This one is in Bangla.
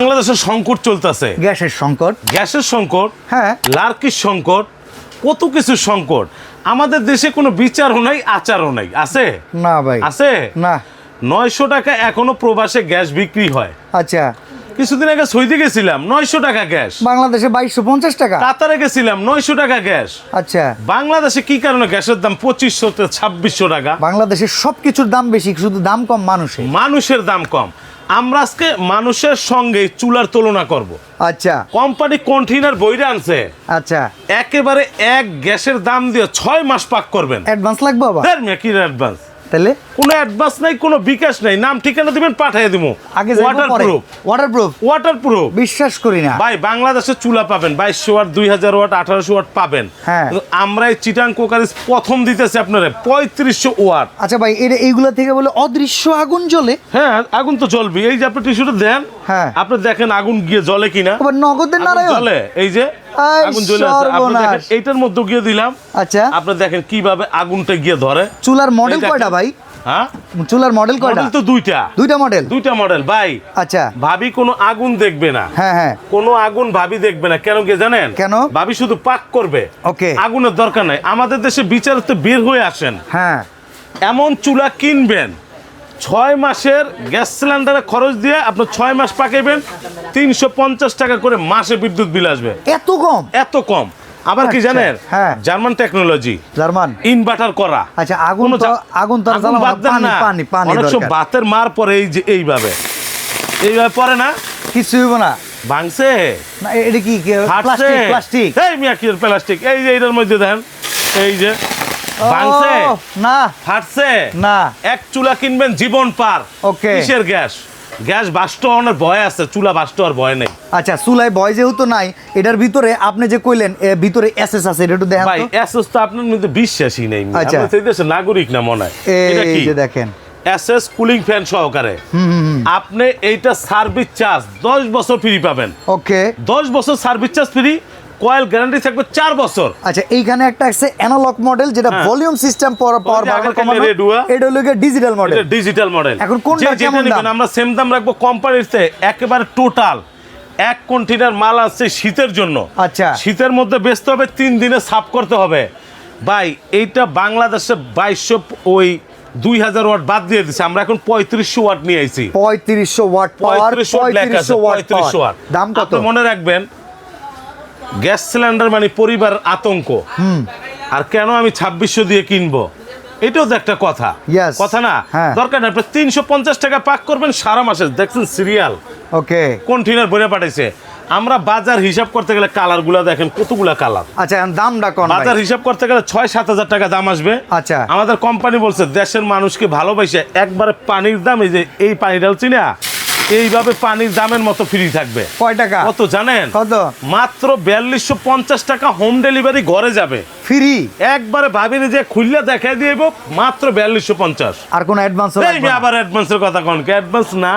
বাংলাদেশের সংকট চলতেছে, গ্যাসের সংকট, হ্যাঁ, লার্কির সংকট, কত কিছু সংকট। আমাদের দেশে কোনো বিচারও নাই, আচারও নাই। আছে না ভাই, আছে না। 900 টাকা এখনো প্রবাসে গ্যাস বিক্রি হয়। আচ্ছা, কিছুদিন আগে সৌদি গেছিলাম, 900 টাকা গ্যাস। বাংলাদেশে 2250 টাকা। কাতারে গেছিলাম, 900 টাকা গ্যাস। আচ্ছা, বাংলাদেশে কি কারণে গ্যাসের দাম 2500 থেকে 2600 টাকা? বাংলাদেশে সবকিছুর দাম বেশি, শুধু দাম কম মানুষের দাম কম। আমরা আজকে মানুষের সঙ্গে চুলার তুলনা করব। আচ্ছা, কোম্পানি কন্টেইনার বইরে আনছে। আচ্ছা, একেবারে এক গ্যাসের দাম দিয়ে 6 মাস পাক করবেন। অ্যাডভান্স লাগবে বাবা? কি অ্যাডভান্স? তাহলে কোনো অ্যাডভান্স নাই, কোনো বিকাশ নাই, নাম ঠিকানা দিবেন, পাঠিয়ে দিব। আগে ওয়াটারপ্রুফ বিশ্বাস করি না ভাই। বাংলাদেশে চুলা পাবেন 2200 ওয়াট, 2000 ওয়াট, 1800 ওয়াট পাবেন। হ্যাঁ, আমরা এই চিটাং কোকারিজ প্রথম দিতেছি আপনারে 3500 ওয়াট। আচ্ছা ভাই, এইগুলা থেকে বলে অদৃশ্য আগুন জ্বলে? হ্যাঁ, আগুন তো জ্বলবে। এই যে আপনি টিস্যুটা দেন, হ্যাঁ, আপনি দেখেন আগুন গিয়ে জ্বলে কিনা। নগদের নারায়ণ জ্বলে, এই যে আগুন জ্বলে আছে। আপনি দেখেন এইটার মধ্যে গিয়ে দিলাম। আচ্ছা, আপনি দেখেন কিভাবে আগুনটা গিয়ে ধরে। চুলার মডেল কয়টা ভাই? হ্যাঁ, চুলার মডেল কয়টা? তো দুইটা মডেল ভাই। আচ্ছা, ভাবি কোনো আগুন দেখবে না। হ্যাঁ হ্যাঁ, কোনো আগুন ভাবি দেখবে না। কেন কি জানেন? কেন? ভাবি শুধু পাক করবে। ওকে, আগুনের দরকার নাই। আমাদের দেশে বিচারতে বের হয়ে আসেন। হ্যাঁ, এমন চুলা কিনবেন 6 মাসের গ্যাস সিলিন্ডারে খরচ দিয়ে আপনি 6 মাস পাকাইবেন, 350 টাকা করে মাসে বিদ্যুৎ বিল আসবে। এত কম। আবার কি জানেন? হ্যাঁ, জার্মান টেকনোলজি, জার্মান ইনভার্টার করা। আচ্ছা, আগুন তো পানি অনেক সব বাতের মার পরে এই যে এইভাবে পরে না, কিছু হইব না। ভাঙছে না, এটা কি প্লাস্টিক? এই মিয়া কি প্লাস্টিক? এই যে এটার মধ্যে দেন, এই যে ভাঙছে না, ফাটছে না। এক চুলা কিনবেন জীবন পার। ওকে, কিসের গ্যাস? গ্যাস বাস্ট হওয়ার ভয় আছে, চুলা বাস্ট হওয়ার ভয় নেই। আচ্ছা, চুলায় ভয় যেহেতু নাই, এটার ভিতরে আপনি যে কইলেন ভিতরে এসএস আছে, এটা একটু দেখেন ভাই। এসএস তো আপনার মধ্যে বিশ্বাসই নেই। আচ্ছা, আপনি সেই দেশের নাগরিক না মনে হয়। এটা কি যে দেখেন, এসএস কুলিং ফ্যান সহকারে। আপনি এইটা সার্ভিস চার্জ 10 বছর ফ্রি পাবেন। ওকে, 10 বছর service charge free, coil guarantee থাকবে 4 বছর। আচ্ছা, এইখানে একটা আছে অ্যানালগ মডেল, যেটা ভলিউম সিস্টেম পাওয়ার কমানো। এটা হলো ডিজিটাল মডেল। এটা ডিজিটাল মডেল। এখন কোনটা কেমন দাম? আমরা সেম দাম রাখবো কোম্পানিতে। একেবারে টোটাল এক কন্টেইনার মাল আছে শীতের জন্য। আচ্ছা, শীতের মধ্যে বেচতে হবে, 3 দিনে সাফ করতে হবে। ভাই এইটা বাংলাদেশে 2200 ওই 2000 ওয়াট বাদ দিয়ে দিছে। আমরা এখন 3500 ওয়াট নিয়ে আইছি। 3500 ওয়াট পাওয়ার, 3500 ওয়াট। দাম কত? আপনি মনে রাখবেন, গ্যাস সিলিন্ডার মানে পরিবার আতঙ্ক। আর কেন আমি 2600 দিয়ে কিনবো? এটাও তো একটা কথা, কথা না? দরকার নেই। আপনি 350 টাকা পাক করবেন সারা মাসে। দেখছেন সিরিয়াল, ওকে, কন্টেইনার ভরে পাঠাইছে। আমরা বাজার হিসাব করতে গেলে কালার গুলা দেখেন কতগুলা কালার। আচ্ছা, দামটা কোন? বাজার হিসাব করতে গেলে 6-7 হাজার টাকা দাম আসবে। আচ্ছা, আমাদের কোম্পানি বলছে দেশের মানুষকে ভালোবাসে একবারে পানির দাম, এই যে এই পানি ঢালছি না, এইভাবে পানির দামের মতো ফ্রি থাকবে। কয় টাকা? কত জানেন? কত? মাত্র 4250 টাকা হোম ডেলিভারি, ঘরে যাবে ফ্রি। একবারে ভাবিনি যে খুললে দেখাই দিব, মাত্র 4250। আর কোন অ্যাডভান্স? আবার অ্যাডভান্সের কথা কোন? অ্যাডভান্স না।